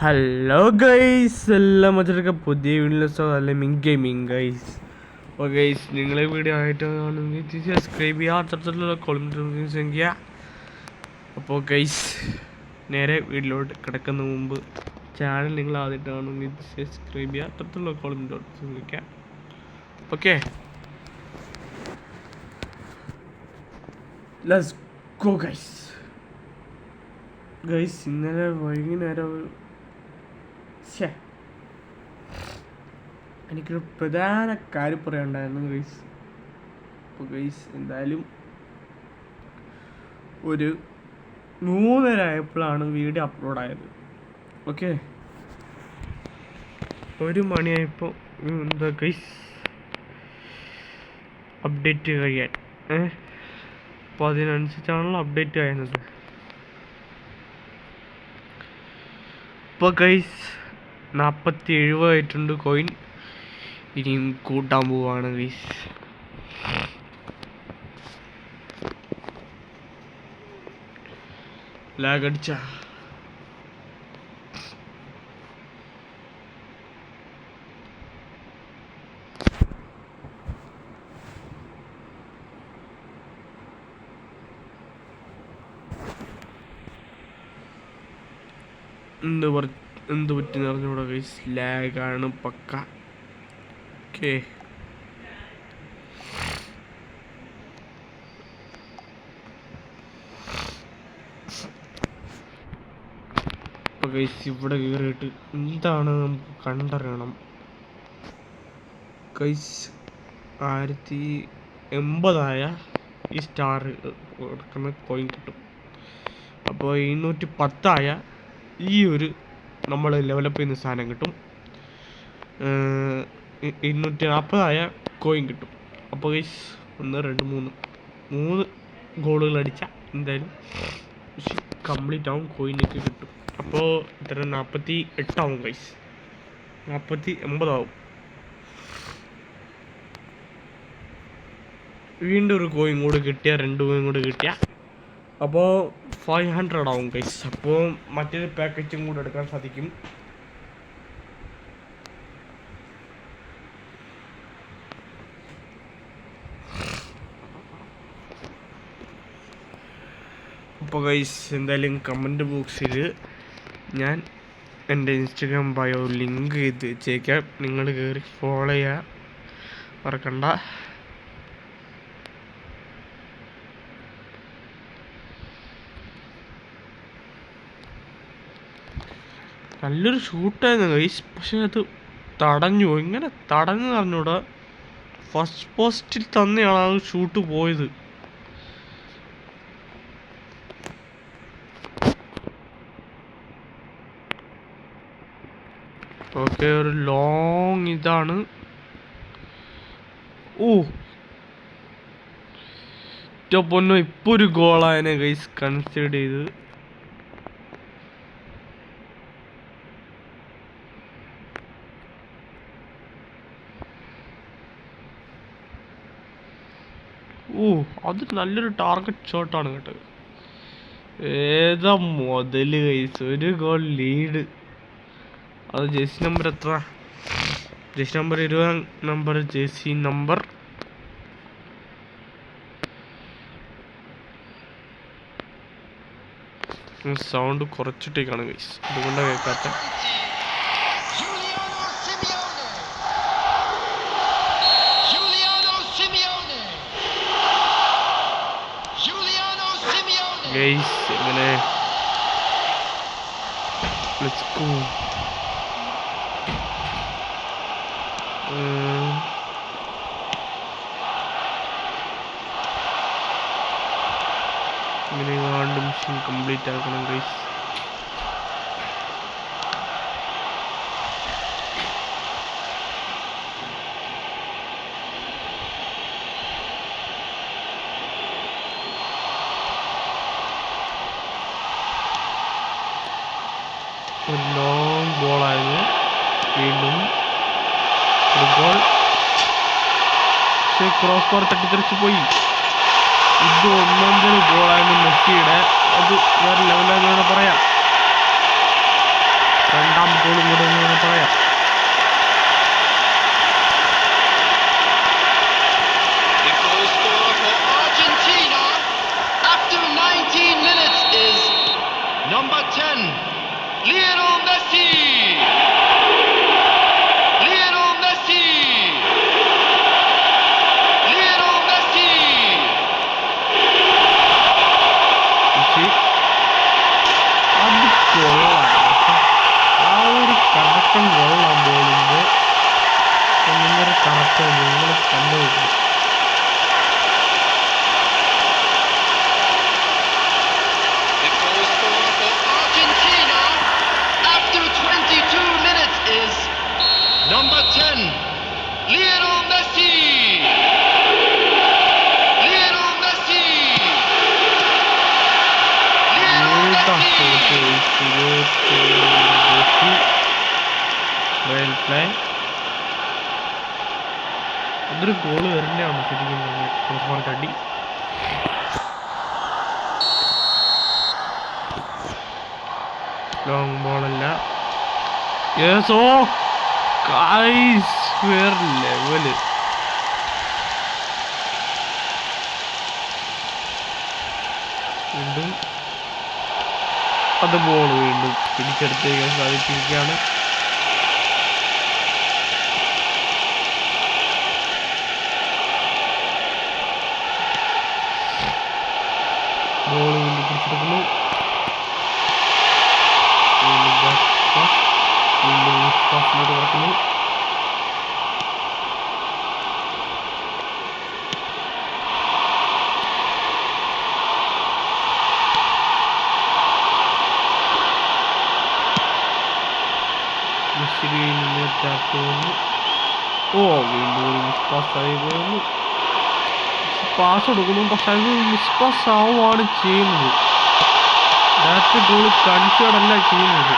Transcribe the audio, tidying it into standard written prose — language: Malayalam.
ഹലോ ഗൈസ്, എല്ലാം മറ്റൊക്കെ പുതിയ വീഡിയോസ് അല്ലെ ഗെയിമിങ് ഗൈസ്. അപ്പോൾ ഗൈസ്, നിങ്ങളെ വീഡിയോ ആയിട്ട് കാണുമെങ്കിൽ സബ്സ്ക്രൈബ് ചെയ്യുക, അത്തരത്തിലുള്ള കോളിംഗ്. അപ്പോൾ ഗൈസ്, നേരെ വീഡിയോയിലോട്ട് കിടക്കുന്ന മുമ്പ് ചാനൽ നിങ്ങൾ ആദ്യമായിട്ട് കാണുമെങ്കിൽ സബ്സ്ക്രൈബ് ചെയ്യുക, അത്തരത്തിലുള്ള calling. Okay, let's go guys. Guys, ഇന്നലെ വൈകുന്നേരം എനിക്കൊരു പ്രധാന കാര്യം പറയാനുണ്ടായിരുന്നു ഗൈസ്. അപ്പോൾ ഗൈസ്, എന്തായാലും ഒരു 3:30 ആയപ്പോഴാണ് വീഡിയോ അപ്ലോഡ് ആയത്. ഓക്കെ, 1 മണിയായപ്പോൾ എന്താ ഗൈസ് അപ്ഡേറ്റ് കഴിയാൻ. അപ്പോൾ അതിനനുസരിച്ചാണല്ലോ അപ്ഡേറ്റ് കഴിയുന്നത്. ഇപ്പോൾ ഗൈസ് 47 ആയിട്ടുണ്ട് കോയിൻ. ഇനിയും കൂട്ടാൻ പോവാണ് ഗൈസ്. ലാഗ് അടിച്ച എന്ത് പറ്റി നിറഞ്ഞൂടെ ഗൈസ്. ലാഗാണ് പക്ക. ഓക്കെ, ഗൈസ് ഇവിടെ കയറിയിട്ട് എന്താണ് നമുക്ക് കണ്ടറിയണം ഗൈസ്. 1080 ഈ സ്റ്റാർ കൊടുക്കുന്ന കോയിൻ കിട്ടും. അപ്പോൾ 210 ഈ ഒരു നമ്മൾ ലെവലപ്പ് ചെയ്യുന്ന സാധനം കിട്ടും. 240 കോയിൻ കിട്ടും. അപ്പോൾ ഗൈസ് 1 2 3 ഗോളുകൾ അടിച്ചാൽ എന്തായാലും കംപ്ലീറ്റ് ആവും, കോയിനൊക്കെ കിട്ടും. അപ്പോൾ ഇത്ര 48 ആവും ഗൈസ്, 80 ആവും. വീണ്ടും ഒരു കോയിൻ കൂടെ കിട്ടിയ, 2 കോയിൻ കൂടെ കിട്ടിയ അപ്പോൾ 500 ആവും ഗൈസ്. അപ്പോൾ മറ്റൊരു പാക്കേജും കൂടെ എടുക്കാൻ സാധിക്കും. അപ്പോൾ ഗൈസ്, എന്തായാലും കമൻറ്റ് ബോക്സിൽ ഞാൻ എൻ്റെ ഇൻസ്റ്റഗ്രാം ബയോ ലിങ്ക് ചെയ്ത് വെച്ചേക്കാം. നിങ്ങൾ കയറി ഫോളോ ചെയ്യാൻ മറക്കണ്ട. നല്ലൊരു ഷൂട്ടായിരുന്നു ഗൈസ്, പക്ഷെ അത് തടഞ്ഞു. ഇങ്ങനെ തടഞ്ഞു പറഞ്ഞൂടാ. ഫസ്റ്റ് പോസ്റ്റിൽ തന്നെയാണ് ആ ഷൂട്ട് പോയത്. ഓക്കെ, ഒരു ലോങ് ഇതാണ്. പൊന്നോ, ഇപ്പോൾ ഒരു ഗോളായനെ ഗൈസ് കൺസിഡർ ചെയ്ത്. അത് നല്ലൊരു ടാർഗറ്റ് ഷോട്ടാണ് കേട്ടത്. ഏതാ മുതല് ഗൈസ്, ഒരു ഗോൾ ലീഡ്. അത് ജേഴ്സി നമ്പർ എത്ര? Jersey number 20 jersey number. Sound കുറച്ചിട്ടേക്കാണ് ഗൈസ്, അതുകൊണ്ടാണ് കേൾക്കാത്ത. ഗൈസ് എങ്ങനെ ഇങ്ങനെ കാണ്ട് മിഷൻ കംപ്ലീറ്റ് ആക്കണം ഗൈസ്. ഒരു ലോങ് ബോളായിരുന്നു. വീണ്ടും ഒരു ഗോൾ. പക്ഷേ ക്രോസ് ബാർ തട്ടിത്തെറിച്ച് പോയി. ഇത് 1-1 ഗോളായിരുന്നു മെസ്സിയുടെ. അത് വേറെ ലെവലാണെന്ന് പറയാം. നിങ്ങൾ കണ്ടു നോക്കും. Number 10, Lionel Messi. Lionel Messi. Lionel Messi. അതൊരു ഗോള് വരണ്ടാണ് ശരിക്കും അടി. ലോങ് ബോളല്ല. യെസ്, ഓ ഗൈസ്, വേറെ ലെവല്. വീണ്ടും അത് ബോൾ വീണ്ടും പിടിച്ചെടുത്തേക്കാൻ സാധിച്ചിരിക്കുകയാണ്. ബോൾ വീണ്ടും പിടിച്ചെടുക്കുന്നു. വീണ്ടും പാസിലോട്ട് കിടക്കുന്നു. ഓ വീണ്ടും മിസ്പാസായി പോകുന്നു. പാസ് കൊടുക്കുന്നു, പക്ഷെ അത് മിസ്പാസ് ആവുകയാണ് ചെയ്യുന്നത്. ഡയറക്റ്റ് ഗോൾ കൺസിഡറല്ല ചെയ്യുന്നത്.